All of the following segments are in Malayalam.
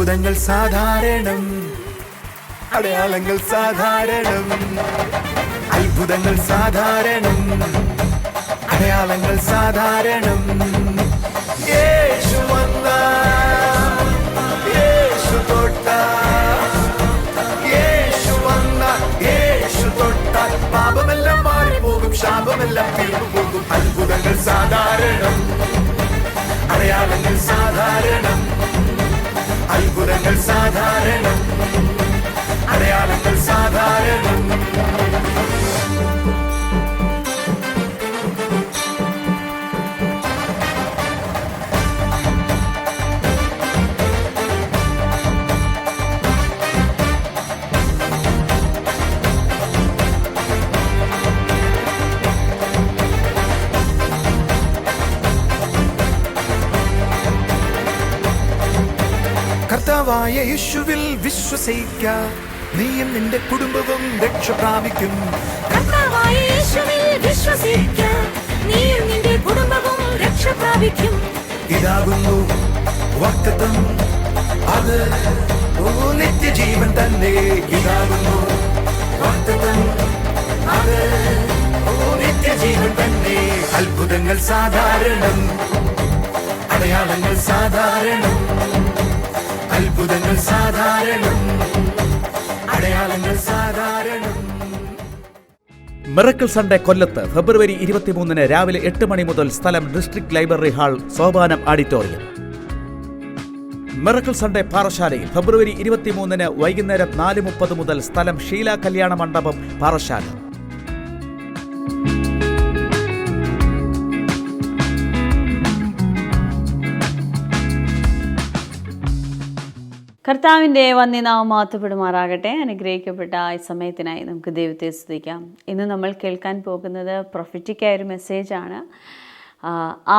അത്ഭുതങ്ങൾ സാധാരണം, അടയാളങ്ങൾ സാധാരണം. അത്ഭുതങ്ങൾ സാധാരണം, അടയാളങ്ങൾ സാധാരണം. യേശു വന്ന, യേശു തൊട്ട, യേശു വന്ന, യേശു തൊട്ട, പാപമെല്ലാം മാറിപ്പോകും, ശാപമെല്ലാം തീർന്നുപോകും. അത്ഭുതങ്ങൾ സാധാരണം, അടയാളങ്ങൾ സാധാരണം. അത്ഭുതങ്ങൾ സാധാരണം, അടയാളങ്ങൾ സാധാരണം. കർത്താവായ യേശുവിൽ വിശ്വസിക്ക, നീയും നിന്റെ കുടുംബവും രക്ഷ പ്രാപിക്കും. കർത്താവായ യേശുവിൽ വിശ്വസിക്ക, നീയും നിന്റെ കുടുംബവും രക്ഷ പ്രാപിക്കും. ഇതാകുന്നു വാഗ്ദത്തം, അത് നിത്യജീവൻ തന്നെ. ഇതാകുന്നു വാഗ്ദത്തം, അത് നിത്യജീവൻ തന്നെ. അത്ഭുതങ്ങൾ സാധാരണം, അടയാളങ്ങൾ സാധാരണം. അത്ഭുതങ്ങൾ സാധാരണം, അടയാളങ്ങൾ സാധാരണം. മിറക്കിൾ സൺഡേ കൊല്ലത്ത് ഫെബ്രുവരി 23 രാവിലെ 8 മണി മുതൽ. സ്ഥലം district library hall, Sopanam auditorium. Miracle Sunday പാറശാലയിൽ ഫെബ്രുവരി 23 വൈകുന്നേരം 4:30 മുതൽ. സ്ഥലം ഷീല കല്യാണ മണ്ഡപം, പാറശാല. കർത്താവിൻ്റെ വന്യനാമം മഹത്വപ്പെടുമാറാകട്ടെ. അനുഗ്രഹിക്കപ്പെട്ട ഈ സമയത്തിനായി നമുക്ക് ദൈവത്തെ സ്തുതിക്കാം. ഇന്ന് നമ്മൾ കേൾക്കാൻ പോകുന്നത് പ്രൊഫറ്റിക്കായൊരു മെസ്സേജാണ്.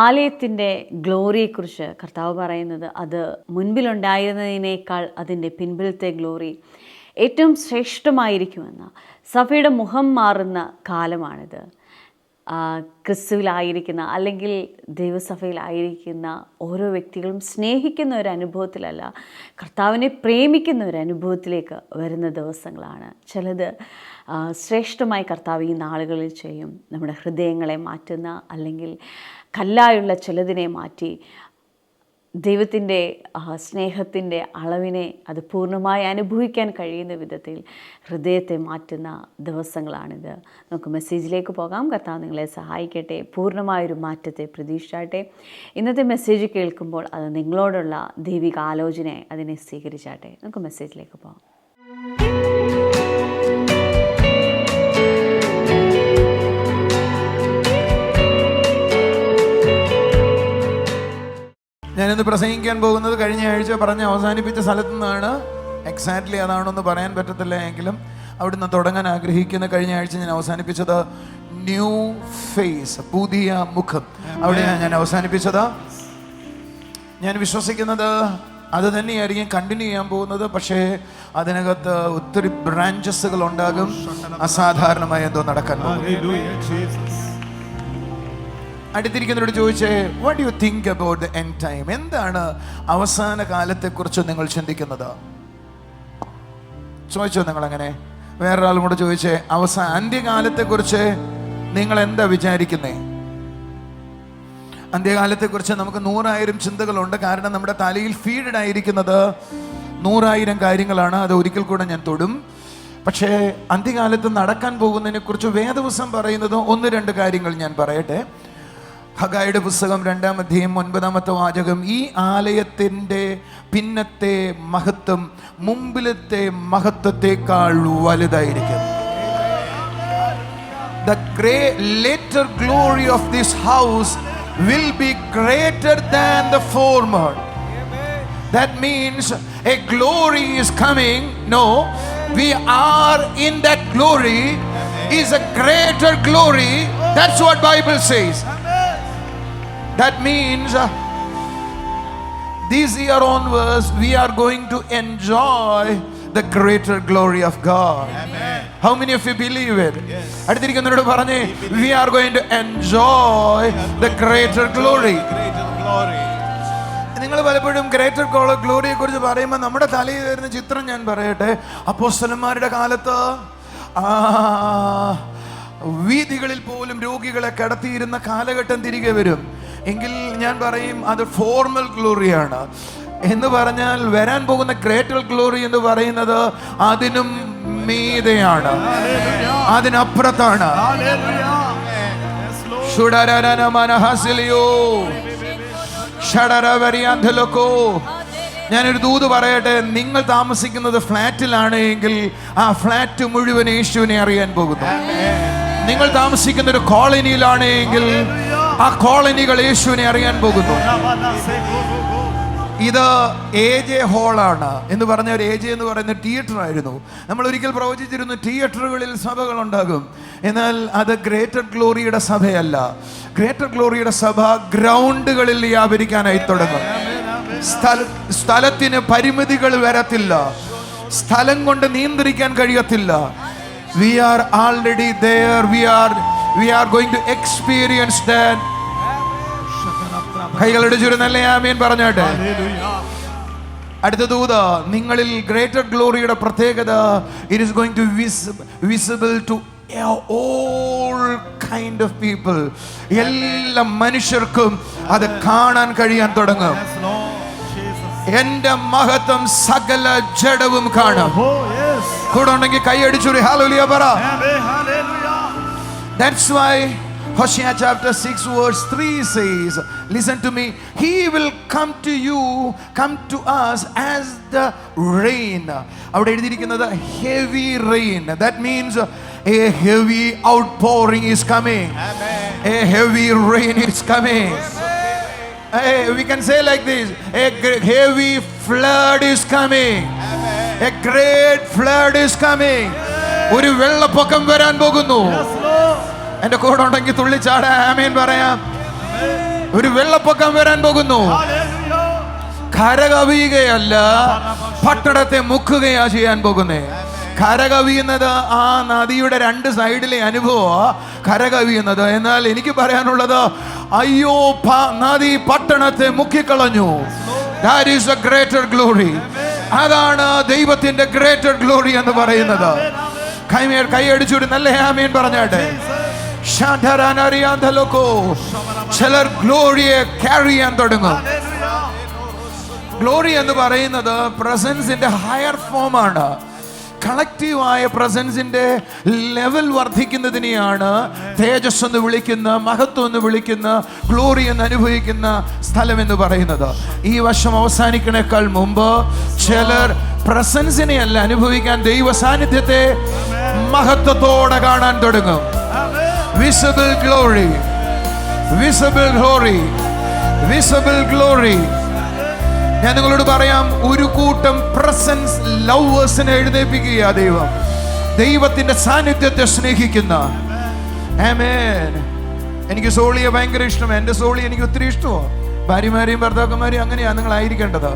ആലയത്തിൻ്റെ ഗ്ലോറിയെക്കുറിച്ച് കർത്താവ് പറയുന്നത്, അത് മുൻപിലുണ്ടായിരുന്നതിനേക്കാൾ അതിൻ്റെ പിൻപിലത്തെ ഗ്ലോറി ഏറ്റവും ശ്രേഷ്ഠമായിരിക്കുമെന്ന്. സഭയുടെ മുഖം മാറുന്ന കാലമാണിത്. ക്രിസ്തുവിലായിരിക്കുന്ന അല്ലെങ്കിൽ ദൈവസഭയിലായിരിക്കുന്ന ഓരോ വ്യക്തികളും സ്നേഹിക്കുന്ന ഒരു അനുഭവത്തിലല്ല, കർത്താവിനെ പ്രേമിക്കുന്ന ഒരു അനുഭവത്തിലേക്ക് വരുന്ന ദിവസങ്ങളാണ്. ചിലത് ശ്രേഷ്ഠമായി കർത്താവ് ഈ നാളുകളിൽ ചെയ്യും. നമ്മുടെ ഹൃദയങ്ങളെ മാറ്റുന്ന, അല്ലെങ്കിൽ കല്ലായുള്ള ചിലതിനെ മാറ്റി ദൈവത്തിൻ്റെ സ്നേഹത്തിൻ്റെ അളവിനെ അത് പൂർണ്ണമായി അനുഭവിക്കാൻ കഴിയുന്ന വിധത്തിൽ ഹൃദയത്തെ മാറ്റുന്ന ദിവസങ്ങളാണിത്. നമുക്ക് മെസ്സേജിലേക്ക് പോകാം. കർത്താവ് നിങ്ങളെ സഹായിക്കട്ടെ. പൂർണ്ണമായൊരു മാറ്റത്തെ പ്രതീക്ഷിച്ചാട്ടെ. ഇന്നത്തെ മെസ്സേജ് കേൾക്കുമ്പോൾ അത് നിങ്ങളോടുള്ള ദൈവിക ആലോചനയായി അതിനെ സ്വീകരിച്ചാട്ടെ. നമുക്ക് മെസ്സേജിലേക്ക് പോകാം. ഞാനിന്ന് പ്രസംഗിക്കാൻ പോകുന്നത് കഴിഞ്ഞ ആഴ്ച പറഞ്ഞ് അവസാനിപ്പിച്ച സ്ഥലത്തു നിന്നാണ്. എക്സാക്ട്ലി അതാണെന്ന് പറയാൻ പറ്റത്തില്ല എങ്കിലും അവിടുന്ന് തുടങ്ങാൻ ആഗ്രഹിക്കുന്ന കഴിഞ്ഞ ആഴ്ച ഞാൻ അവസാനിപ്പിച്ചത് ന്യൂ ഫേസ്, പുതിയ മുഖം. അവിടെയാണ് ഞാൻ അവസാനിപ്പിച്ചത്. ഞാൻ വിശ്വസിക്കുന്നത് അത് തന്നെയായിരിക്കും കണ്ടിന്യൂ ചെയ്യാൻ പോകുന്നത്. പക്ഷേ അതിനകത്ത് ഒത്തിരി ബ്രാഞ്ചസുകൾ ഉണ്ടാകും. അസാധാരണമായ എന്തോ നടക്കാൻ പോകും. അടുത്തിരിക്കുന്നവരോട് ചോദിച്ചേ, what do you think about the end time? എന്താണ് അവസാന കാലത്തെക്കുറിച്ച് നിങ്ങൾ ചിന്തിക്കുന്നത്? ചോദിച്ചോ നിങ്ങളങ്ങനെ? വേറൊരാളും കൂടെ ചോദിച്ചേ, അന്ത്യകാലത്തെക്കുറിച്ച് നിങ്ങൾ എന്താ വിചാരിക്കുന്നേ? അന്ത്യകാലത്തെക്കുറിച്ച് നമുക്ക് 100,000 ചിന്തകളുണ്ട്. കാരണം നമ്മുടെ തലയിൽ ഫീഡഡ് ആയിരിക്കുന്നത് 100,000 കാര്യങ്ങളാണ്. അത് ഒരിക്കൽ കൂടെ ഞാൻ തൊടും. പക്ഷേ അന്ത്യകാലത്ത് നടക്കാൻ പോകുന്നതിനെ കുറിച്ച് വേദപുസ്തകം പറയുന്നത് 1-2 കാര്യങ്ങൾ ഞാൻ പറയട്ടെ. ഹഗായിയുടെ പുസ്തകം 2-ാം അധ്യായം 9-ാമത്തെ വാചകം, ഈ ആലയത്തിൻ്റെ പിന്നത്തെ മഹത്വം മുമ്പിലത്തെ മഹത്വത്തെക്കാൾ വലുതായിരിക്കും. The later glory of this house will be greater than the former. That means a glory is coming. No, we are in that glory. Is a greater glory. That's what Bible says. That means this year onwards we are going to enjoy the greater glory of God. Amen. How many of you believe it? അടുത്തിരിക്കുന്നവരോട് പറഞ്ഞേ, we are going to enjoy the greater glory. നിങ്ങൾ പലപ്പോഴും ഗ്രേറ്റർ ഗ്ലോറിയെ കുറിച്ച് പറയുമ്പോൾ നമ്മുടെ തലയിൽ വരുന്ന ചിത്രം ഞാൻ പറയട്ടെ. അപ്പോസ്തലന്മാരുടെ കാലത്ത് വീഥികളിൽ പോലും രോഗികളെ കിടത്തിയിരുന്ന കാലഘട്ടം തിരികെ വരും എങ്കിൽ ഞാൻ പറയും അത് ഫോർമൽ ഗ്ലോറിയാണ്. എന്ന് പറഞ്ഞാൽ വരാൻ പോകുന്ന ഗ്രേറ്റർ ഗ്ലോറി എന്ന് പറയുന്നത് അതിനും മീതെയാണ്, അതിനപ്പുറത്താണ്. ഞാനൊരു ദൂത് പറയട്ടെ. നിങ്ങൾ താമസിക്കുന്നത് ഫ്ലാറ്റിലാണ് എങ്കിൽ ആ ഫ്ലാറ്റ് മുഴുവൻ യേശുവിനെ അറിയാൻ പോകുന്നു. നിങ്ങൾ താമസിക്കുന്ന ഒരു കോളനിയിലാണ് എങ്കിൽ ആ കോളനികൾ യേശുവിനെ അറിയാൻ പോകുന്നു. ഇത് AJ ഹാളാണ് എന്ന് പറഞ്ഞ ഒരു AJ എന്ന് പറയുന്ന തിയേറ്റർ ആയിരുന്നു. നമ്മൾ ഒരിക്കൽ പ്രവചിച്ചിരുന്നു തിയേറ്ററുകളിൽ സഭകൾ ഉണ്ടാകും. എന്നാൽ അത് ഗ്രേറ്റർ ഗ്ലോറിയുടെ സഭയല്ല. ഗ്രേറ്റർ ഗ്ലോറിയുടെ സഭ ഗ്രൗണ്ടുകളിൽ വ്യാപരിക്കാനായി തുടങ്ങും. സ്ഥലത്തിന് പരിമിതികൾ വരത്തില്ല, സ്ഥലം കൊണ്ട് നിയന്ത്രിക്കാൻ കഴിയത്തില്ല. We are already there. We are going to experience that. കൈകളുടെ ചുരു നല്ല ആമേൻ പറഞ്ഞാട്ടെ. അടുത്ത ദൂത, നിങ്ങളിൽ ഗ്രേറ്റർ ഗ്ലോറിയുടെ പ്രത്യേകത, it is going to visible to all kind of people. എല്ലാ മനുഷ്യർക്കും അത് കാണാൻ കഴിയാൻ തുടങ്ങും. എന്റെ മഹത്വം സകല ജഡവും കാണും. കൂടെ ഉണ്ടെങ്കിൽ കൈയടിച്ചൊരു ഹല്ലേലൂയ പറ. That's why Hosea chapter 6 verse 3 says, listen to me, he will come to us as the rain. അവിടെ എഴുതിയിരിക്കുന്നത് heavy rain. That means a heavy outpouring is coming. A heavy rain is coming. We can say like this, a heavy flood is coming. A great flood is coming. ഒരു വെള്ളപ്പൊക്കം വരാൻ പോകുന്നു. എന്റെ കൂടെ ഉണ്ടെങ്കിൽ തുള്ളിച്ചാടാ ആമേൻ പറയാം. ഒരു വെള്ളപ്പൊക്കം വരാൻ പോകുന്നു. കരകവിയുകയല്ല, പട്ടണത്തെ മുക്കുകയാ ചെയ്യാൻ പോകുന്നേ. കരകവിയുന്നത് ആ നദിയുടെ രണ്ട് സൈഡിലെ അനുഭവമാണ് കരകവിയുന്നത്. എന്നാൽ എനിക്ക് പറയാനുള്ളത്, അയ്യോ നദി പട്ടണത്തെ മുക്കിക്കളഞ്ഞു. That is a greater glory. അതാണ് ദൈവത്തിന്റെ ഗ്രേറ്റർ ഗ്ലോറി എന്ന് പറയുന്നത്. കൈയടിച്ചൊരു നല്ല ആമേൻ പറഞ്ഞാട്ടെ. ചിലർ ഗ്ലോറിയെ ക്യാരി ചെയ്യാൻ തുടങ്ങും. ഗ്ലോറി എന്ന് പറയുന്നത് പ്രസൻസിന്റെ ഹയർ ഫോമാണ്. കളക്റ്റീവായ പ്രസൻസിന്റെ ലെവൽ വർദ്ധിക്കുന്നതിനെയാണ് തേജസ് എന്ന് വിളിക്കുന്ന, മഹത്വം എന്ന് വിളിക്കുന്ന, ഗ്ലോറി എന്ന് അനുഭവിക്കുന്ന സ്ഥലം എന്ന് പറയുന്നത്. ഈ വർഷം അവസാനിക്കണേക്കാൾ മുമ്പ് ചിലർ പ്രസൻസിനെ അല്ല അനുഭവിക്കാൻ, ദൈവ സാന്നിധ്യത്തെ മഹത്വത്തോടെ കാണാൻ തുടങ്ങും. Visible glory, visible glory, visible glory. ഞാൻ നിങ്ങളോട് പറയാം, ഒരു കൂട്ടം പ്രസൻസ് ലവേഴ്സിനെ എഴുന്നേൽപ്പിക്കുക ദൈവം. ദൈവത്തിന്റെ സാന്നിധ്യത്തെ സ്നേഹിക്കുന്ന. ആമേൻ. എനിക്ക് സോളിയെ ഭയങ്കര ഇഷ്ടമാണ്. എൻ്റെ സോളി എനിക്ക് ഒത്തിരി ഇഷ്ടമാണ്. ഭാര്യമാരെയും ഭർത്താക്കന്മാരെയും അങ്ങനെയാണ് നിങ്ങളായിരിക്കേണ്ടത്.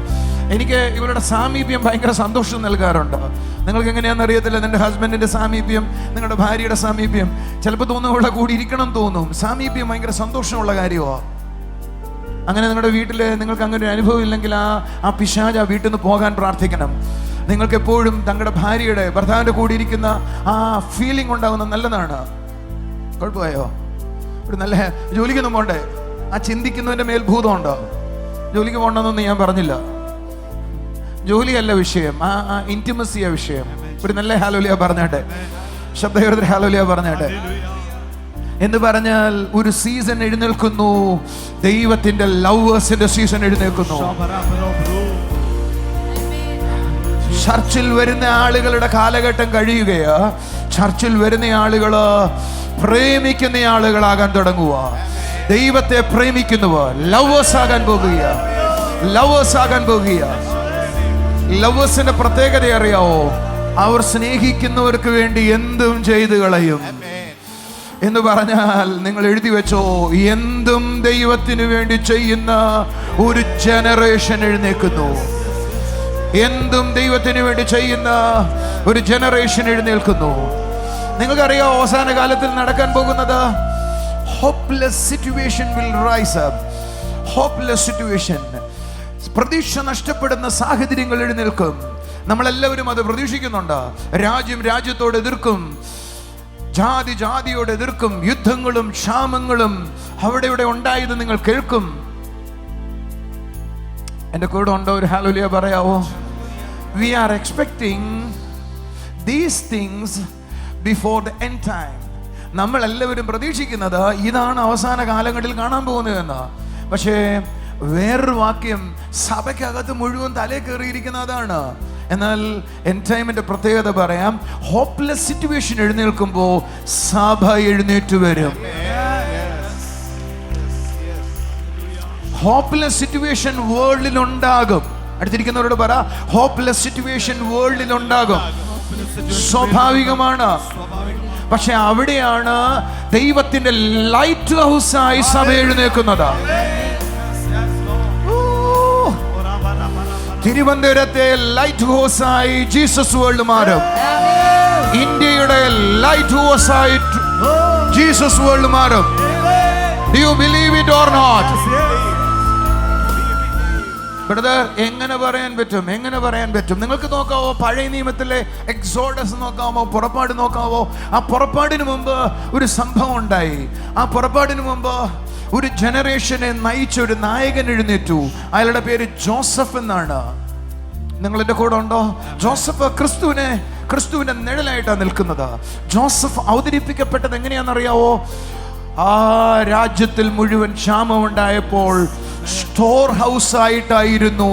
എനിക്ക് ഇവരുടെ സാമീപ്യം ഭയങ്കര സന്തോഷം നൽകാറുണ്ട്. നിങ്ങൾക്ക് എങ്ങനെയാണെന്ന് അറിയത്തില്ല. നിന്റെ ഹസ്ബൻഡിന്റെ സാമീപ്യം, നിങ്ങളുടെ ഭാര്യയുടെ സാമീപ്യം, ചിലപ്പോൾ തോന്നും ഇവിടെ കൂടി ഇരിക്കണം തോന്നും. സാമീപ്യം ഭയങ്കര സന്തോഷമുള്ള കാര്യമാണ്. അങ്ങനെ നിങ്ങളുടെ വീട്ടിൽ നിങ്ങൾക്ക് അങ്ങനെ ഒരു അനുഭവം ഇല്ലെങ്കിൽ ആ പിശാച് ആ വീട്ടിൽ നിന്ന് പോകാൻ പ്രാർത്ഥിക്കണം. നിങ്ങൾക്ക് എപ്പോഴും തങ്ങളുടെ ഭാര്യയുടെ ഭർത്താവിൻ്റെ കൂടി ഇരിക്കുന്ന ആ ഫീലിംഗ് ഉണ്ടാകുന്നത് നല്ലതാണ്. കുഴപ്പമായോ? ഒരു നല്ല ജോലിക്കൊന്നും പോണ്ടേ? ആ ചിന്തിക്കുന്നതിൻ്റെ മേൽഭൂതമുണ്ടോ? ജോലിക്ക് പോകണമെന്നൊന്നും ഞാൻ പറഞ്ഞില്ല. ജോലിയല്ല വിഷയം, ആ ഇൻറ്റിമസിയാ വിഷയം. ഒരു നല്ല ഹല്ലേലൂയ പറഞ്ഞാട്ടെ. ശബ്ദയോടെ ഹല്ലേലൂയ പറഞ്ഞാട്ടെ. എന്ന് പറഞ്ഞാൽ ഒരു സീസൺ എഴുന്നേൽക്കുന്നു. ദൈവത്തിന്റെ ലവേഴ്സിന്റെ സീസൺ എഴുന്നേൽക്കുന്നു. ചർച്ചിൽ വരുന്ന ആളുകളുടെ കാലഘട്ടം കഴിയുകയാ. ചർച്ചിൽ വരുന്ന ആളുകള് പ്രേമിക്കുന്ന ആളുകളാകാൻ തുടങ്ങുക. ദൈവത്തെ പ്രേമിക്കുന്നവർ ലവേഴ്സ് ആകാൻ പോകുക. ലവേഴ്സ് ആകാൻ പോകുക. ലവേഴ്സിന്റെ പ്രത്യേകത അറിയാവോ? അവർ സ്നേഹിക്കുന്നവർക്ക് വേണ്ടി എന്തും ചെയ്തു കളയും. എന്ന് പറഞ്ഞാൽ നിങ്ങൾ എഴുതി വെച്ചോ, എന്തും ദൈവത്തിന് വേണ്ടി ചെയ്യുന്ന ഒരു ജനറേഷൻ എഴുന്നേൽക്കുന്നു. എന്തും ദൈവത്തിന് വേണ്ടി ചെയ്യുന്ന ഒരു ജനറേഷൻ എഴുന്നേൽക്കുന്നു. നിങ്ങൾക്കറിയാം അവസാന കാലത്തിൽ നടക്കാൻ പോകുന്നത് hopeless situation will rise up. Hopeless situation. പ്രതീക്ഷ നഷ്ടപ്പെടുന്ന സാഹചര്യങ്ങൾ എഴുന്നേൽക്കും. നമ്മളെല്ലാവരും അത് പ്രതീക്ഷിക്കുന്നുണ്ട്. രാജ്യം രാജ്യത്തോട് എതിർക്കും, ജാതി ജാതിയോട് എതിർക്കും, യുദ്ധങ്ങളും ക്ഷാമങ്ങളും അവിടെ ഇവിടെ ഉണ്ടായത് നിങ്ങൾ കേൾക്കും. എന്റെ കൂടെ ഉണ്ടോ? ഒരു ഹല്ലേലൂയ പറയാവോ? We are expecting these things before the end time. നമ്മൾ എല്ലാവരും പ്രതീക്ഷിക്കുന്നത് ഇതാണ് അവസാന കാലങ്ങളിൽ കാണാൻ പോകുന്നതെന്ന്. പക്ഷേ വേറൊരു വാക്യം സഭയ്ക്കകത്ത് മുഴുവൻ തലേ കയറിയിരിക്കുന്ന അതാണ്. എന്നാൽ എൻഡ് ടൈമിന്റെ പ്രത്യേകത പറയാം. ഹോപ്പ്ലെസ് സിറ്റുവേഷൻ എഴുന്നേൽക്കുമ്പോൾ സഭ എഴുന്നേറ്റ് വരും. ഹോപ്പ്ലെസ് സിറ്റുവേഷൻ വേൾഡിൽ ഉണ്ടാകും. അടുത്തിരിക്കുന്നവരോട് പറ, ഹോപ്പ്ലെസ് സിറ്റുവേഷൻ വേൾഡിൽ ഉണ്ടാകും. സ്വാഭാവികമാണ്. പക്ഷെ അവിടെയാണ് ദൈവത്തിന്റെ ലൈറ്റ് ഹൗസായി സഭ എഴുന്നേൽക്കുന്നത്. തിരുവനന്തപുരത്തെ ലൈറ്റ് ഹൗസായി ജീസസ് വേൾഡ് മാറും. ഇന്ത്യയുടെ ലൈറ്റ് ഹൗസായി ജീസസ് വേൾഡ് മാറും. Do you believe it or not? Brother, എങ്ങനെ പറയാൻ പറ്റും? എങ്ങനെ പറയാൻ പറ്റും? നിങ്ങൾക്ക് നോക്കാവോ പഴയ നിയമത്തിലെ എക്സോഡസ് നോക്കാവോ, പുറപ്പാട് നോക്കാവോ? ആ പുറപ്പാടിന് മുമ്പ് ഒരു സംഭവം ഉണ്ടായി. ആ പുറപ്പാടിന് മുമ്പ് ഒരു ജനറേഷനെ നയിച്ച ഒരു നായകൻ എഴുന്നേറ്റു. അയാളുടെ പേര് ജോസഫ് എന്നാണ്. നിങ്ങൾ എൻ്റെ കൂടെ ഉണ്ടോ? ജോസഫ് ക്രിസ്തുവിന്റെ നിഴലായിട്ടാണ് നിൽക്കുന്നത്. ജോസഫ് അവതരിപ്പിക്കപ്പെട്ടത് എങ്ങനെയാണെന്നറിയാവോ? ആ രാജ്യത്തിൽ മുഴുവൻ ക്ഷാമം ഉണ്ടായപ്പോൾ സ്റ്റോർ ഹൗസ് ആയിട്ടായിരുന്നു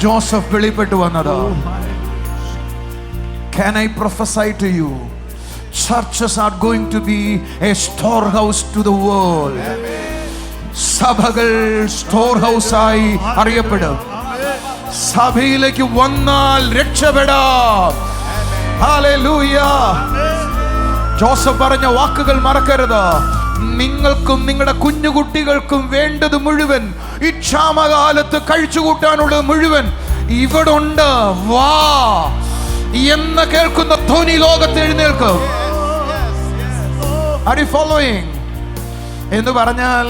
ജോസഫ് വെളിപ്പെട്ടു വന്നത്. Can I prophesy to you? Churches are going to be a storehouse to the world. സഭകൾ സ്റ്റോർ ഹൗസ് ആയി അറിയപ്പെടും. സഭയിലേക്ക് വന്നാൽ രക്ഷപ്പെടാം. ഹല്ലേലൂയ. ജോസഫ് പറഞ്ഞ വാക്കുകൾ മറക്കരുത്. നിങ്ങൾക്കും നിങ്ങളുടെ കുഞ്ഞുകുട്ടികൾക്കും വേണ്ടത് മുഴുവൻ, ഈ ക്ഷാമകാലത്ത് കഴിച്ചുകൂട്ടാനുള്ളത് മുഴുവൻ ഇവിടെ ഉണ്ട്, വാ എന്ന് കേൾക്കുന്ന ധ്വനി ലോകത്ത് എഴുന്നേൽക്കും. Are you following? എന്ന് പറഞ്ഞാൽ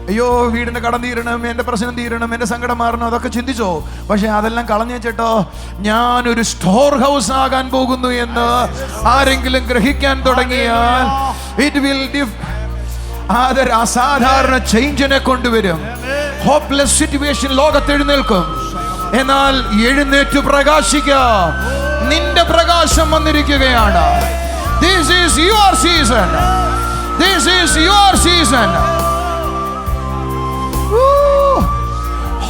അയ്യോ വീടിന്റെ കടം തീരണം, എന്റെ പ്രശ്നം തീരണം, എന്റെ സങ്കടം മാറണം, അതൊക്കെ ചിന്തിച്ചോ. പക്ഷെ അതെല്ലാം കളഞ്ഞു വെച്ചിട്ടോ ഞാനൊരു സ്റ്റോർ ഹൗസ് ആകാൻ പോകുന്നു എന്ന് ആരെങ്കിലും ഗ്രഹിക്കാൻ തുടങ്ങിയാൽ ഇറ്റ് വിൽ അതൊരു അസാധാരണ ചേഞ്ചിനെ കൊണ്ടുവരും. ഹോപ്പ്ലെസ് സിറ്റുവേഷൻ ലോകത്ത് എഴുന്നേൽക്കും. എന്നാൽ എഴുന്നേറ്റ് പ്രകാശിക്കുക. നിന്റെ പ്രകാശം വന്നിരിക്കുകയാണ്. This is your season. This is your season.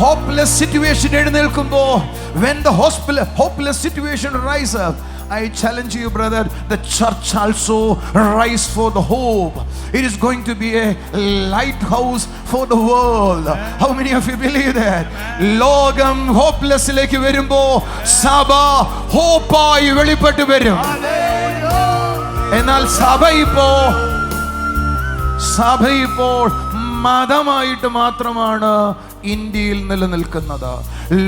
Hopeless situation എഴുന്നേൽക്കുമ്പോ, when the hopeless situation rises up, I challenge you, brother, the church also rise for the hope. It is going to be a lighthouse for the world. How many of you believe that? ലോകം ഹോപ്പ്ലെസ്സിലേക്ക് വരുമ്പോ സഭ ഹോപ്പായി വെളിപ്പെട്ട് വരും. എന്നാൽ സഭ ഇപ്പോൾ മതമായിട്ട് മാത്രമാണ് ഇന്ത്യയിൽ നിലനിൽക്കുന്നത്,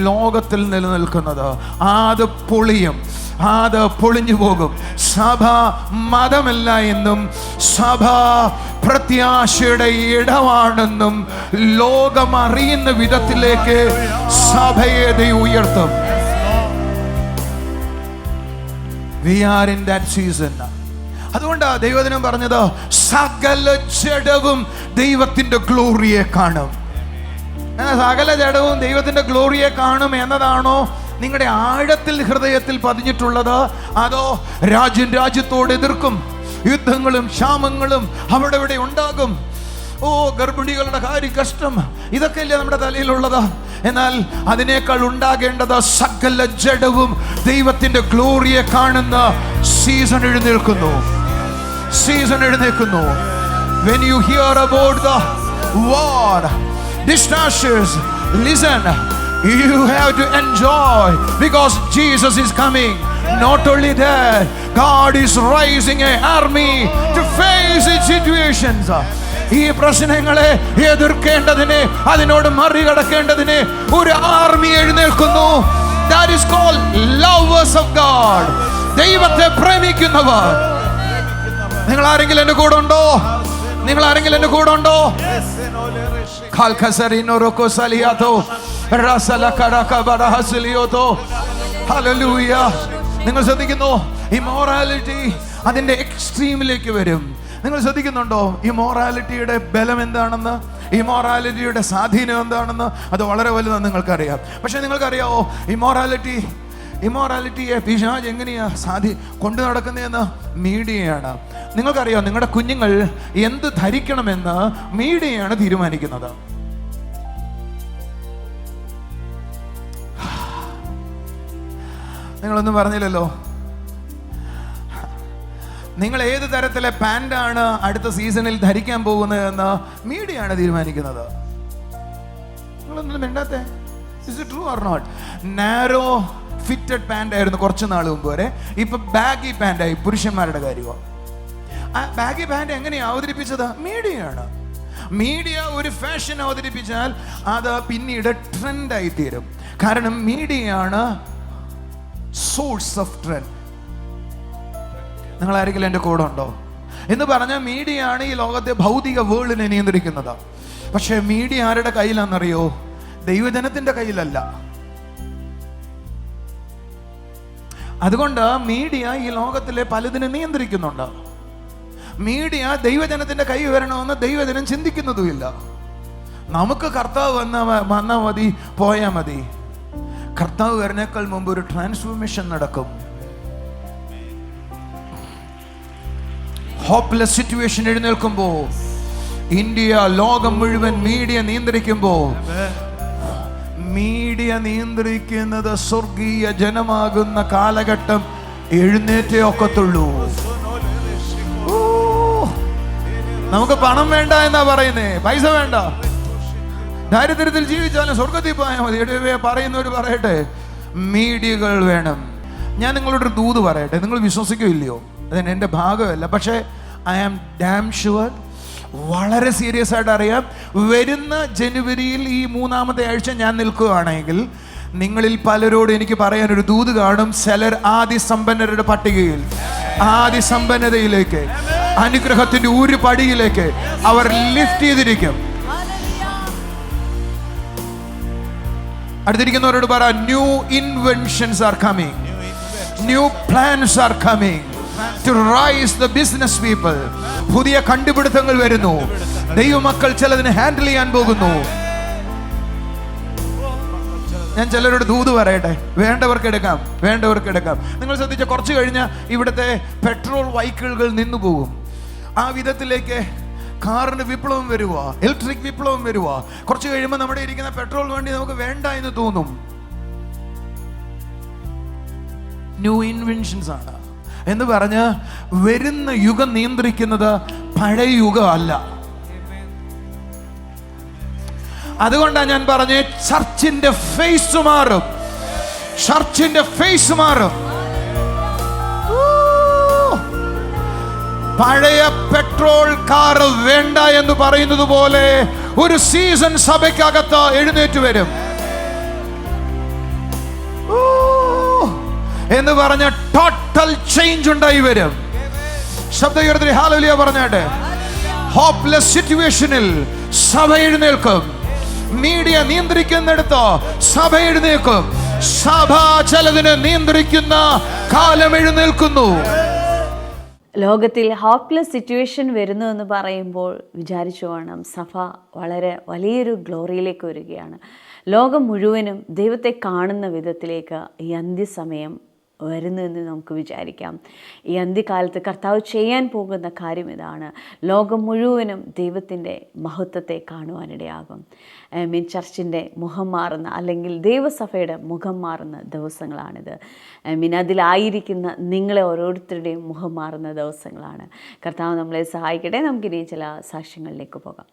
ലോകത്തിൽ നിലനിൽക്കുന്നത്. അത് പൊളിയും, അത് പൊളിഞ്ഞു പോകും. സഭ മതമല്ല എന്നും സഭ പ്രത്യാശയുടെ ഇടമാണെന്നും ലോകം അറിയുന്ന വിധത്തിലേക്ക് സഭയെ ദൈവം ഉയർത്തും. We are in that season. അതുകൊണ്ടാ ദൈവദിനം പറഞ്ഞത് സകല ജഡവും ദൈവത്തിന്റെ ഗ്ലോറിയെ കാണും. സകല ജഡവും ദൈവത്തിന്റെ ഗ്ലോറിയെ കാണും എന്നതാണോ നിങ്ങളുടെ ആഴത്തിൽ ഹൃദയത്തിൽ പതിഞ്ഞിട്ടുള്ളത്? അതോ രാജ്യത്തോട് എതിർക്കും, യുദ്ധങ്ങളും ക്ഷാമങ്ങളും അവിടെ ഇവിടെ ഉണ്ടാകും, ഓ ഗർഭിണികളുടെ കാര്യം കഷ്ടം, ഇതൊക്കെയല്ലേ നമ്മുടെ തലയിലുള്ളത്? എന്നാൽ അതിനേക്കാൾ ഉണ്ടാകേണ്ടത് സകല ജഡവും ദൈവത്തിന്റെ ഗ്ലോറിയെ കാണുന്ന season എഴുന്നേൽക്കുന്നു. When you hear about the war, distractions, listen, you have to enjoy because Jesus is coming. Not only that, God is raising an army to face its situations. ഈ പ്രശ്നങ്ങളെ എതിർക്കേണ്ടതിന്, അതിനോട് മറികടക്കേണ്ടതിന് ഒരു army എഴുന്നേൽക്കുന്നു. That is called lovers of God. ദൈവത്തെ പ്രേമിക്കുന്നവർ. നിങ്ങൾ ആരെങ്കിലും എന്റെ കൂടെ ഉണ്ടോ? ഹല്ലേലൂയ. നിങ്ങൾ ശ്രദ്ധിക്കുന്നു, ഇമ്മോറാലിറ്റി അതിന്റെ എക്സ്ട്രീമിലേക്ക് വരും. നിങ്ങൾ ശ്രദ്ധിക്കുന്നുണ്ടോ ഇമ്മോറാലിറ്റിയുടെ ബലം എന്താണെന്ന്, ഇമ്മോറാലിറ്റിയുടെ സ്വാധീനം എന്താണെന്ന്? അത് വളരെ വലുതാണ്, നിങ്ങൾക്കറിയാം. പക്ഷെ നിങ്ങൾക്കറിയാമോ ഇമ്മോറാലിറ്റിയെ പിശാച് എങ്ങനെയാ കൊണ്ടു നടക്കുന്നതെന്ന്? മീഡിയയാണ്. നിങ്ങൾക്കറിയാം, നിങ്ങളുടെ കുഞ്ഞുങ്ങൾ എന്ത് ധരിക്കണമെന്ന് മീഡിയയാണ് തീരുമാനിക്കുന്നത്. നിങ്ങളൊന്നും പറഞ്ഞില്ലല്ലോ. നിങ്ങൾ ഏത് തരത്തിലെ പാൻ്റാണ് അടുത്ത സീസണിൽ ധരിക്കാൻ പോകുന്നത് എന്ന് മീഡിയയാണ് തീരുമാനിക്കുന്നത്. നിങ്ങളൊന്നും മിണ്ടാത്തെ? Is it true or not? Narrow fitted pant ആയിരുന്നു കുറച്ച് നാൾ മുമ്പ് വരെ. ഇപ്പൊ ബാഗി പാൻ്റായി. പുരുഷന്മാരുടെ കാര്യമാണ്. ആ ബാഗി പാൻ്റ് എങ്ങനെയാണ് അവതരിപ്പിച്ചത്? മീഡിയയാണ്. മീഡിയ ഒരു ഫാഷൻ അവതരിപ്പിച്ചാൽ അത് പിന്നീട് ട്രെൻഡായി തീരും. കാരണം മീഡിയയാണ് സോഴ്സ് ഓഫ് ട്രെൻഡ്. നിങ്ങൾ ആരെങ്കിലും എൻ്റെ കൂടെ ഉണ്ടോ എന്ന് പറഞ്ഞാൽ, മീഡിയയാണ് ഈ ലോകത്തെ ഭൗതിക വേൾഡിനെ നിയന്ത്രിക്കുന്നത്. പക്ഷേ മീഡിയ ആരുടെ കയ്യിലാണെന്നറിയോ? ദൈവജനത്തിന്റെ കയ്യിലല്ല. അതുകൊണ്ട് മീഡിയ ഈ ലോകത്തിലെ പലതിനെ നിയന്ത്രിക്കുന്നുണ്ട്. മീഡിയ ദൈവജനത്തിന്റെ കൈ വരണമെന്ന് ദൈവജനം ചിന്തിക്കുന്നതുമില്ല. നമുക്ക് കർത്താവ് വന്നാൽ മതി, പോയാൽ മതി. കർത്താവ് വരുന്നേക്കാൾ മുമ്പ് ഒരു ട്രാൻസ്ഫോർമേഷൻ നടക്കും. ഹോപ്പ്ലെസ് സിറ്റുവേഷൻ എഴുന്നേൽക്കുമ്പോ, ഇന്ത്യ ലോകം മുഴുവൻ മീഡിയ നിയന്ത്രിക്കുമ്പോ, മീഡിയ നിയന്ത്രിക്കുന്നത് സ്വർഗീയ ജനമാകുന്ന കാലഘട്ടം എഴുന്നേറ്റേ ഒക്കത്തുള്ളൂ. നമുക്ക് പണം വേണ്ട എന്നാ പറയുന്നേ, പൈസ വേണ്ട, ദാരിദ്ര്യത്തിൽ ജീവിച്ചാലും സ്വർഗത്തിൽ പോയാൽ മതി. പറയുന്നവർ പറയട്ടെ, മീഡിയകൾ വേണം. ഞാൻ നിങ്ങളോടൊരു ദൂത് പറയട്ടെ, നിങ്ങൾ വിശ്വസിക്കില്ലയോ? അതിന് എൻ്റെ ഭാഗമല്ല, പക്ഷേ ഐ ആം ഡാം ഷുവർ, വളരെ സീരിയസ് ആയിട്ട് അറിയാം, വരുന്ന ജനുവരിയിൽ ഈ 3-ാമത്തെ ആഴ്ച ഞാൻ നിൽക്കുകയാണെങ്കിൽ നിങ്ങളിൽ പലരോട് എനിക്ക് പറയാനൊരു ദൂത് കാണും. ചിലർ ആദിസമ്പന്നരുടെ പട്ടികയിൽ, ആദിസമ്പന്നതയിലേക്ക്, അനുഗ്രഹത്തിന്റെ ഒരു പടിയിലേക്ക് അവർ ലിഫ്റ്റ് ചെയ്തിരിക്കും. അടുത്തിരിക്കുന്നവരോട് പറ, new inventions are coming, new plans are coming to rise the business people. പുതിയ കണ്ടുപിടുത്തങ്ങൾ വരുന്നു. ദൈവമക്കൾ ചിലതിനെ ഹാൻഡിൽ ചെയ്യാൻ പോകുന്നു. ഞാൻ ചിലരോട് ദൂത് പറയട്ടെ, വേണ്ടവർക്ക് എടുക്കാം, വേണ്ടവർക്ക് എടുക്കാം. നിങ്ങൾ ശ്രദ്ധിച്ച, കുറച്ച് കഴിഞ്ഞാൽ ഇവിടുത്തെ പെട്രോൾ വെഹിക്കിളുകൾ നിന്നു പോകും. ആ വിധത്തിലേക്ക് കാറിന് വിപ്ലവം വരുക, ഇലക്ട്രിക് വിപ്ലവം വരുക. കുറച്ച് കഴിയുമ്പോൾ നമ്മുടെ ഇരിക്കുന്ന പെട്രോൾ വണ്ടി നമുക്ക് വേണ്ട എന്ന് തോന്നും. ന്യൂ ഇൻവെൻഷൻസ് ആണ് എന്ന് പറഞ്ഞ് വരുന്ന യുഗം നിയന്ത്രിക്കുന്നത് പഴയ യുഗം അല്ല. അതുകൊണ്ടാണ് ഞാൻ പറഞ്ഞ, ചർച്ചിന്റെ ഫേസ് മാറും, ചർച്ചിന്റെ ഫേസ് മാറും. പഴയ പെട്രോൾ കാർ വേണ്ട എന്ന് പറയുന്നത് പോലെ ഒരു സീസൺ സഭയ്ക്കകത്ത് എഴുന്നേറ്റ് വരും എന്ന് പറഞ്ഞ ടോട്ടൽ ചേഞ്ച് ഉണ്ടായി വരും. ശബ്ദകീർത്തനം ഹല്ലേലൂയ പറഞ്ഞാട്ടെ. ഹോപ്പ്ലെസ് സിറ്റുവേഷനിൽ സഭ എഴുന്നേൽക്കും. മീഡിയ നിയന്ത്രിക്കുന്നിടത്ത് സഭ എഴുന്നേൽക്കും. സഭ ചിലതിനെ നിയന്ത്രിക്കുന്ന കാലം എഴുന്നേൽക്കുന്നു. ലോകത്തിൽ ഹോപ്പ്ലെസ് സിറ്റുവേഷൻ വരുന്നു എന്ന് പറയുമ്പോൾ വിചാരിച്ചു വേണം, സഭ വളരെ വലിയൊരു ഗ്ലോറിയിലേക്ക് വരികയാണ്. ലോകം മുഴുവനും ദൈവത്തെ കാണുന്ന വിധത്തിലേക്ക് ഈ അന്ത്യസമയം വരുന്നു എന്ന് നമുക്ക് വിചാരിക്കാം. ഈ അന്ത്യകാലത്ത് കർത്താവ് ചെയ്യാൻ പോകുന്ന കാര്യം ഇതാണ്. ലോകം മുഴുവനും ദൈവത്തിൻ്റെ മഹത്വത്തെ കാണുവാനിടയാകും. ചർച്ചിൻ്റെ മുഖം മാറുന്ന, അല്ലെങ്കിൽ ദൈവസഭയുടെ മുഖം മാറുന്ന ദിവസങ്ങളാണിത്. അതിലായിരിക്കുന്ന നിങ്ങളെ ഓരോരുത്തരുടെയും മുഖം മാറുന്ന ദിവസങ്ങളാണ്. കർത്താവ് നമ്മളെ സഹായിക്കട്ടെ. നമുക്കിനി ചില സാക്ഷ്യങ്ങളിലേക്ക് പോകാം.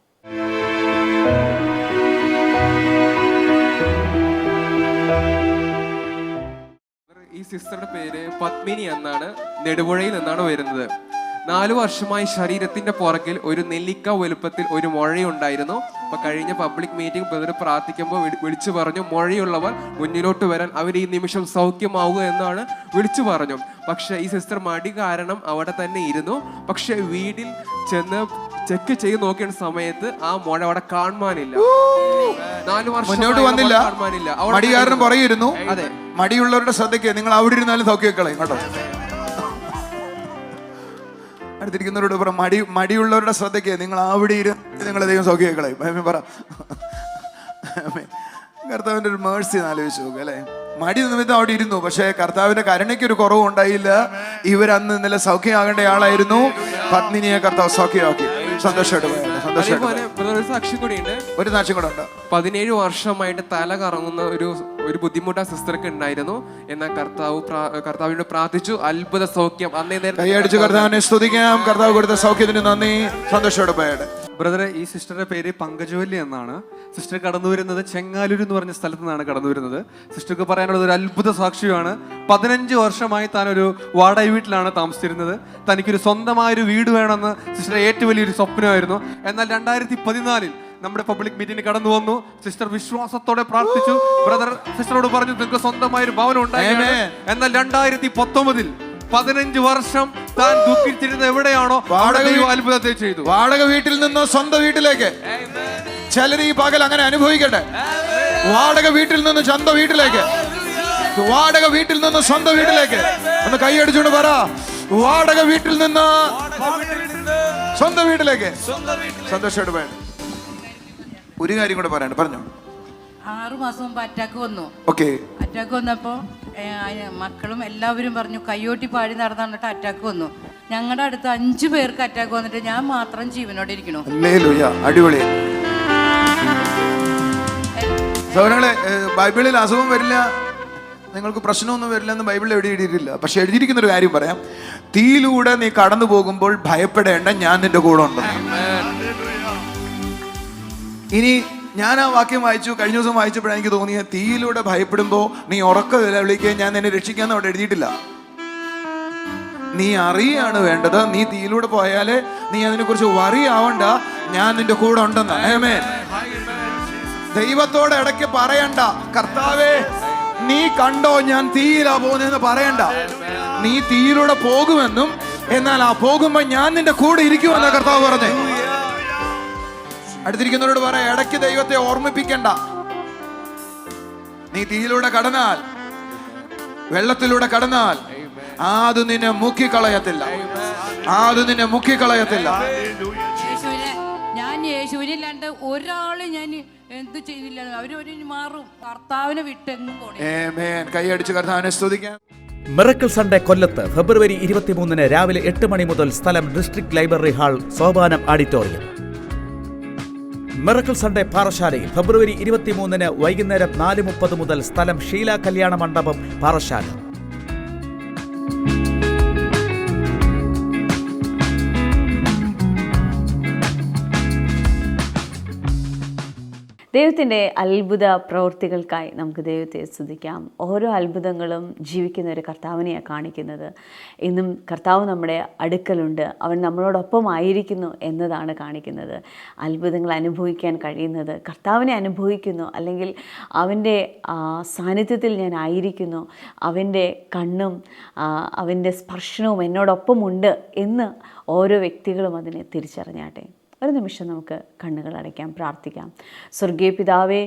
ഈ സിസ്റ്ററുടെ പേര് പത്മിനി എന്നാണ്, നെടുപുഴയിൽ നിന്നാണ് വരുന്നത്. 4 വർഷമായി ശരീരത്തിന്റെ പുറകിൽ ഒരു നെല്ലിക്ക വലുപ്പത്തിൽ ഒരു മുഴയുണ്ടായിരുന്നു. അപ്പൊ കഴിഞ്ഞ പബ്ലിക് മീറ്റിംഗ് ബ്രദർ പ്രാർത്ഥിക്കുമ്പോൾ വിളിച്ചു പറഞ്ഞു, മുഴയുള്ളവർ മുന്നിലോട്ട് വരാൻ, അവർ ഈ നിമിഷം സൗഖ്യമാവുക എന്നാണ് വിളിച്ചു പറഞ്ഞു. പക്ഷെ ഈ സിസ്റ്റർ മടി കാരണം അവിടെ തന്നെ ഇരുന്നു. പക്ഷെ വീട്ടിൽ ചെന്ന് ചെക്ക് ചെയ്ത് നോക്കിയ സമയത്ത് ആ മുഴ അവിടെ കാണുവാനില്ല. 4 വർഷം മുന്നോട്ട് വന്നില്ല. മടികാരനും പറയുന്നു. അതെ, മടിയുള്ളവരുടെ ശ്രദ്ധയ്ക്ക് നിങ്ങൾ അവിടെ ഇരുന്നാലും സൗഖ്യക്കളയും കേട്ടോ. അടുത്തിരിക്കുന്നവരോട് പറ, മടിയുള്ളവരുടെ ശ്രദ്ധയ്ക്ക് നിങ്ങൾ അവിടെ ഇരുന്ന് നിങ്ങളെ ദൈവം സൗഖ്യക്കളയും. പറ, കർത്താവിന്റെ ഒരു മേഴ്സി ആലോചിച്ച് നോക്കുക അല്ലെ. മടി നിമിത്തം അവിടെ ഇരുന്നു, പക്ഷേ കർത്താവിന്റെ കരുണയ്ക്ക് ഒരു കുറവും ഉണ്ടായില്ല. ഇവരന്ന് ഇന്നലെ സൗഖ്യമാകേണ്ട ആളായിരുന്നു. പത്മിനിയെ കർത്താവ് സൗഖ്യമാക്കി. സന്തോഷമായിട്ട് ഒരു സാക്ഷ്യം കൂടിയുണ്ട്. ഒരു സാക്ഷ്യം കൂടെ ഉണ്ട്. 17 വർഷമായിട്ട് തല കറങ്ങുന്ന ഒരു ബുദ്ധിമുട്ട് ആ സിസ്റ്റർക്ക് ഉണ്ടായിരുന്നു. എന്നാൽ കർത്താവിനോട് പ്രാർത്ഥിച്ചു, അത്ഭുത സൗഖ്യം. കൈയടിച്ച് കർത്താവിനെ സ്തുതിക്കാം. കർത്താവ് കൊടുത്ത സൗഖ്യത്തിന് നന്ദി. സന്തോഷത്തോടെ പോയത്. ബ്രദറെ, ഈ സിസ്റ്ററുടെ പേര് പങ്കജവല്ലി എന്നാണ്. സിസ്റ്റർ കടന്നു വരുന്നത് ചെങ്ങാലൂർ എന്ന് പറഞ്ഞ സ്ഥലത്ത് നിന്നാണ് കടന്നു വരുന്നത്. സിസ്റ്റർക്ക് പറയാനുള്ളത് ഒരു അത്ഭുത സാക്ഷ്യമാണ്. 15 വർഷമായി താൻ ഒരു വാടക വീട്ടിലാണ് താമസിച്ചിരുന്നത്. തനിക്കൊരു സ്വന്തമായൊരു വീട് വേണമെന്ന് സിസ്റ്റർ ഏറ്റവും വലിയൊരു സ്വപ്നമായിരുന്നു. എന്നാൽ 2014 നമ്മുടെ പബ്ലിക് മീറ്റിംഗിന് കടന്നു വന്നു. സിസ്റ്റർ വിശ്വാസത്തോടെ പ്രാർത്ഥിച്ചു. ബ്രദർ സിസ്റ്ററോട് പറഞ്ഞു, നിങ്ങൾക്ക് സ്വന്തമായൊരു ഭവനം ഉണ്ടായിരുന്നു. എന്നാൽ 2019 15 വർഷം താൻ ദുഃഖിച്ചിരുന്ന എവിടെയാണോ അത്ഭുതത്തെ ചെയ്തു. വാടക വീട്ടിൽ നിന്ന് സ്വന്തം വീട്ടിലേക്ക്. ചിലർ ഈ പകൽ അങ്ങനെ അനുഭവിക്കട്ടെ. വാടക വീട്ടിൽ നിന്ന് സ്വന്തം വീട്ടിലേക്ക്. വാടക വീട്ടിൽ നിന്ന് സ്വന്തം വീട്ടിലേക്ക്. ഒന്ന് കൈയടിച്ചുകൊണ്ട് പറ, വാടക വീട്ടിൽ നിന്ന് സ്വന്തം വീട്ടിലേക്ക്. സന്തോഷമായിട്ട് പോയത്. ഒരു കാര്യം കൂടെ പറയാണ്ട് പറഞ്ഞു. 6 മാസം മുമ്പ് അറ്റാക്ക് വന്നു. ഓക്കെ. അറ്റാക്ക് വന്നപ്പോൾ മക്കളും എല്ലാവരും പറഞ്ഞു കയ്യോട്ടി പാടി നടന്നിട്ട് അറ്റാക്ക് വന്നു. ഞങ്ങളുടെ അടുത്ത് 5 പേർക്ക് അറ്റാക്ക് വന്നിട്ട് ഞാൻ മാത്രം ജീവനോടെ ഇരിക്കണു. അടിപൊളി. സൗരങ്ങളെ, ബൈബിളിൽ അസുഖം വരില്ല, നിങ്ങൾക്ക് പ്രശ്നമൊന്നും വരില്ല എന്ന് ബൈബിളിൽ എവിടെ എഴുതിയിട്ടില്ല. പക്ഷെ എഴുതിയിരിക്കുന്ന ഒരു കാര്യം പറയാം. തീയിലൂടെ നീ കടന്നു പോകുമ്പോൾ ഭയപ്പെടേണ്ട, ഞാൻ നിന്റെ കൂടെ ഉണ്ട്. ഇനി ഞാൻ ആ വാക്യം വായിച്ചു, കഴിഞ്ഞ ദിവസം വായിച്ചപ്പോഴാണ് എനിക്ക് തോന്നിയ, തീയിലൂടെ ഭയപ്പെടുമ്പോ നീ ഉറക്ക വിളിക്കുക, ഞാൻ നിന്നെ രക്ഷിക്കാന്ന് അവിടെ എഴുതിയിട്ടില്ല. നീ അറിയാണ് വേണ്ടത്. നീ തീയിലൂടെ പോയാലേ നീ അതിനെ കുറിച്ച് വറി ആവണ്ട, ഞാൻ നിന്റെ കൂടെ ഉണ്ടെന്ന്. ആമേൻ. ദൈവത്തോടെ ഇടയ്ക്ക് പറയണ്ട, കർത്താവേ നീ കണ്ടോ ഞാൻ തീയിലാ പോകുന്നതെന്ന് പറയണ്ട. നീ തീയിലൂടെ പോകുമെന്നും എന്നാൽ ആ പോകുമ്പോ ഞാൻ നിന്റെ കൂടെ ഇരിക്കുമെന്നാ കർത്താവ് പറഞ്ഞേ. അടുത്തിരിക്കുന്നവരോട് പറ, ഇടയ്ക്ക് ദൈവത്തെ ഓർമ്മിപ്പിക്കണ്ട. നീ തീയിലൂടെ കടന്നാൽ, വെള്ളത്തിലൂടെ കടന്നാൽ അത് നിന്നെ മുക്കിക്കളയത്തില്ല. അത് നിന്നെ മുക്കിക്കളയത്തില്ല. ഞാൻ യേശുവിനില്ലാണ്ട് ഒരാള് ഞാൻ എന്ത് ചെയ്തില്ല. അവരൊരു മാറും. കർത്താവിനെ വിട്ടെങ്ങും പോണേ. കൈയടിച്ച് കർത്താവിനെ സ്തുതിക്കാം. മിറക്കിൾ സൺഡേ കൊല്ലത്ത് ഫെബ്രുവരി 23 രാവിലെ 8 മണി മുതൽ. സ്ഥലം district library hall, Sopanam auditorium. Miracle Sunday പാറശാലയിൽ ഫെബ്രുവരി 23 വൈകുന്നേരം 4:30 മുതൽ. സ്ഥലം ഷീല കല്യാണ മണ്ഡപം, പാറശാല. ദൈവത്തിൻ്റെ അത്ഭുത പ്രവൃത്തികൾക്കായി നമുക്ക് ദൈവത്തെ സ്തുതിക്കാം. ഓരോ അത്ഭുതങ്ങളും ജീവിക്കുന്ന ഒരു കർത്താവിനെയാണ് കാണിക്കുന്നത്. ഇന്നും കർത്താവ് നമ്മുടെ അടുക്കലുണ്ട്, അവൻ നമ്മളോടൊപ്പം ആയിരിക്കുന്നു എന്നതാണ് കാണിക്കുന്നത്. അത്ഭുതങ്ങൾ അനുഭവിക്കാൻ കഴിയുന്നത് കർത്താവിനെ അനുഭവിക്കുന്നു, അല്ലെങ്കിൽ അവൻ്റെ സാന്നിധ്യത്തിൽ ഞാൻ ആയിരിക്കുന്നു, അവൻ്റെ കണ്ണും അവൻ്റെ സ്പർശനവും എന്നോടൊപ്പമുണ്ട് എന്ന് ഓരോ വ്യക്തികളും അതിനെ തിരിച്ചറിഞ്ഞാട്ടെ. ഒരു നിമിഷം നമുക്ക് കണ്ണുകൾ അടയ്ക്കാം, പ്രാർത്ഥിക്കാം. സ്വർഗീയ പിതാവേ,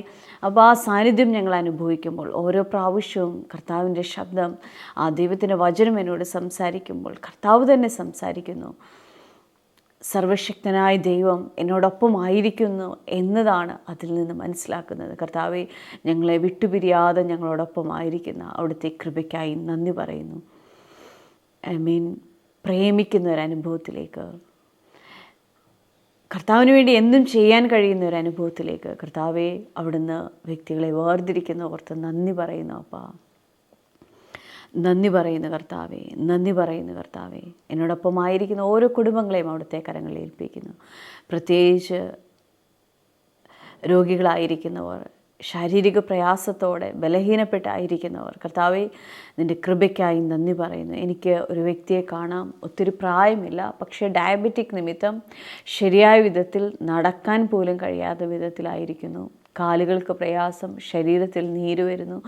അപ്പോൾ ആ സാന്നിധ്യം ഞങ്ങൾ അനുഭവിക്കുമ്പോൾ ഓരോ പ്രാവശ്യവും കർത്താവിൻ്റെ ശബ്ദം, ആ ദൈവത്തിൻ്റെ വചനം എന്നോട് സംസാരിക്കുമ്പോൾ കർത്താവ് തന്നെ സംസാരിക്കുന്നു. സർവശക്തനായ ദൈവം എന്നോടൊപ്പമായിരിക്കുന്നു എന്നതാണ് അതിൽ നിന്ന് മനസ്സിലാക്കുന്നത്. കർത്താവെ, ഞങ്ങളെ വിട്ടുപിരിയാതെ ഞങ്ങളോടൊപ്പമായിരിക്കുന്ന അവിടുത്തെ കൃപയ്ക്കായി നന്ദി പറയുന്നു. ആമേൻ. പ്രേമിക്കുന്ന ഒരനുഭവത്തിലേക്ക്, കർത്താവിന് വേണ്ടി എന്തും ചെയ്യാൻ കഴിയുന്ന ഒരു അനുഭവത്തിലേക്ക് കർത്താവെ അവിടുന്ന് വ്യക്തികളെ വേർതിരിക്കുന്ന ഓർത്ത് നന്ദി പറയുന്നു. അപ്പാ, നന്ദി പറയുന്നു കർത്താവെ, നന്ദി പറയുന്നു കർത്താവെ. എന്നോടൊപ്പമായിരിക്കുന്ന ഓരോ കുടുംബങ്ങളെയും അവിടുത്തെ കരങ്ങളിൽ ഏൽപ്പിക്കുന്നു. പ്രത്യേകിച്ച് രോഗികളായിരിക്കുന്നവർ, ശാരീരിക പ്രയാസത്തോടെ ബലഹീനപ്പെട്ടായിരിക്കുന്നവർ, കർത്താവെ നിൻ്റെ കൃപയ്ക്കായി നന്ദി പറയുന്നു. എനിക്ക് ഒരു വ്യക്തിയെ കാണാം, ഒത്തിരി പ്രായമില്ല, പക്ഷേ ഡയബറ്റിക് നിമിത്തം ശരിയായ വിധത്തിൽ നടക്കാൻ പോലും കഴിയാത്ത വിധത്തിലായിരിക്കുന്നു. കാലുകൾക്ക് പ്രയാസം, ശരീരത്തിൽ നീര് വരുന്നു,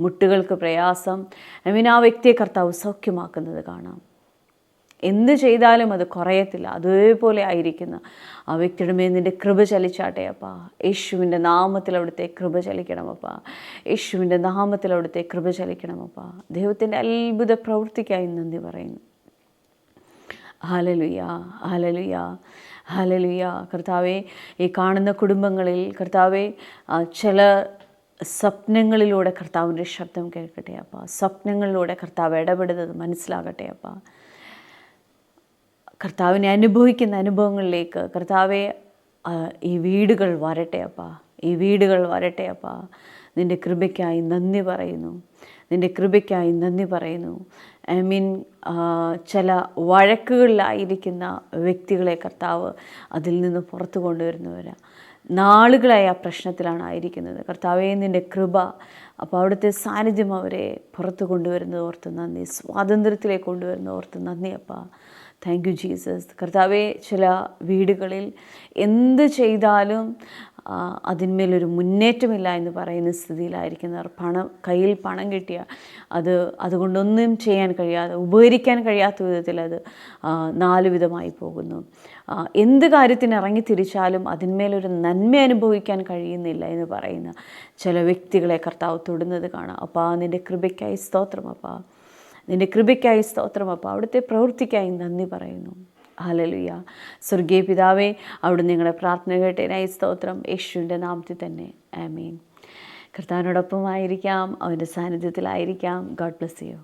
മുട്ടുകൾക്ക് പ്രയാസം. ആ വ്യക്തിയെ കർത്താവ് സൗഖ്യമാക്കുന്നത് കാണാം. എന്ത് ചെയ്താലും അത് കുറയത്തില്ല. അതേപോലെ ആയിരിക്കുന്ന ആ വ്യക്തിയുടെ മേൽ നിൻ്റെ കൃപ ചലിച്ചാട്ടെ അപ്പാ. യേശുവിൻ്റെ നാമത്തിൽ അവിടുത്തെ കൃപ ചലിക്കണമപ്പാ. യേശുവിൻ്റെ നാമത്തിൽ അവിടുത്തെ കൃപ ചലിക്കണമപ്പാ. ദൈവത്തിൻ്റെ അത്ഭുത പ്രവൃത്തിക്കായി നന്ദി പറയുന്നു. Hallelujah, hallelujah, hallelujah. കർത്താവേ, ഈ കാണുന്ന കുടുംബങ്ങളിൽ കർത്താവേ, ചില സ്വപ്നങ്ങളിലൂടെ കർത്താവിൻ്റെ ശബ്ദം കേൾക്കട്ടെ അപ്പാ. സ്വപ്നങ്ങളിലൂടെ കർത്താവ് ഇടപെടുന്നത് മനസ്സിലാകട്ടെ അപ്പാ. കർത്താവിനെ അനുഭവിക്കുന്ന അനുഭവങ്ങളിലേക്ക് കർത്താവെ ഈ വീടുകൾ വരട്ടെ അപ്പാ. ഈ വീടുകൾ വരട്ടെ അപ്പാ. നിൻ്റെ കൃപയ്ക്കായി നന്ദി പറയുന്നു. നിൻ്റെ കൃപയ്ക്കായി നന്ദി പറയുന്നു. ഐ മീൻ ചില വഴക്കുകളിലായിരിക്കുന്ന വ്യക്തികളെ കർത്താവ് അതിൽ നിന്ന് പുറത്തു കൊണ്ടുവരുന്നവരാ. നാളുകളായി ആ പ്രശ്നത്തിലാണ് ആയിരിക്കുന്നത്. കർത്താവേ, നിൻ്റെ കൃപ അപ്പോൾ അവിടുത്തെ സാന്നിധ്യം അവരെ പുറത്ത് കൊണ്ടുവരുന്നത് ഓർത്ത് നന്ദി. സ്വാതന്ത്ര്യത്തിലേക്ക് കൊണ്ടുവരുന്നത് ഓർത്ത് നന്ദി അപ്പാ. Thank you Jesus. കർത്താവെ, ചില വീടുകളിൽ എന്ത് ചെയ്താലും അതിന്മേലൊരു മുന്നേറ്റമില്ല എന്ന് പറയുന്ന സ്ഥിതിയിലായിരിക്കുന്നവർ, കയ്യിൽ പണം കിട്ടിയ അതുകൊണ്ടൊന്നും ചെയ്യാൻ കഴിയാതെ, ഉപകരിക്കാൻ കഴിയാത്ത വിധത്തിൽ അത് 4 വിധമായി പോകുന്നു. എന്ത് കാര്യത്തിന് ഇറങ്ങി തിരിച്ചാലും അതിന്മേലൊരു നന്മ അനുഭവിക്കാൻ കഴിയുന്നില്ല എന്ന് പറയുന്ന ചില വ്യക്തികളെ കർത്താവ് തൊടുന്നത് കാണാം. അപ്പോൾ നിൻ്റെ കൃപയ്ക്കായി സ്തോത്രം അപ്പാ. നിൻ്റെ കൃപയ്ക്കായി സ്തോത്രം അപ്പാ. അവിടുത്തെ പ്രവൃത്തിക്കായി നന്ദി പറയുന്നു. ഹല്ലേലൂയ. സ്വർഗീയ പിതാവേ, അവിടുന്ന് നിങ്ങളുടെ പ്രാർത്ഥന കേട്ടതിനായി സ്തോത്രം. യേശുവിൻ്റെ നാമത്തിൽ തന്നെ ആമേൻ. കർത്താവിനോടൊപ്പമായിരിക്കാം, അവൻ്റെ സാന്നിധ്യത്തിലായിരിക്കാം. God bless you.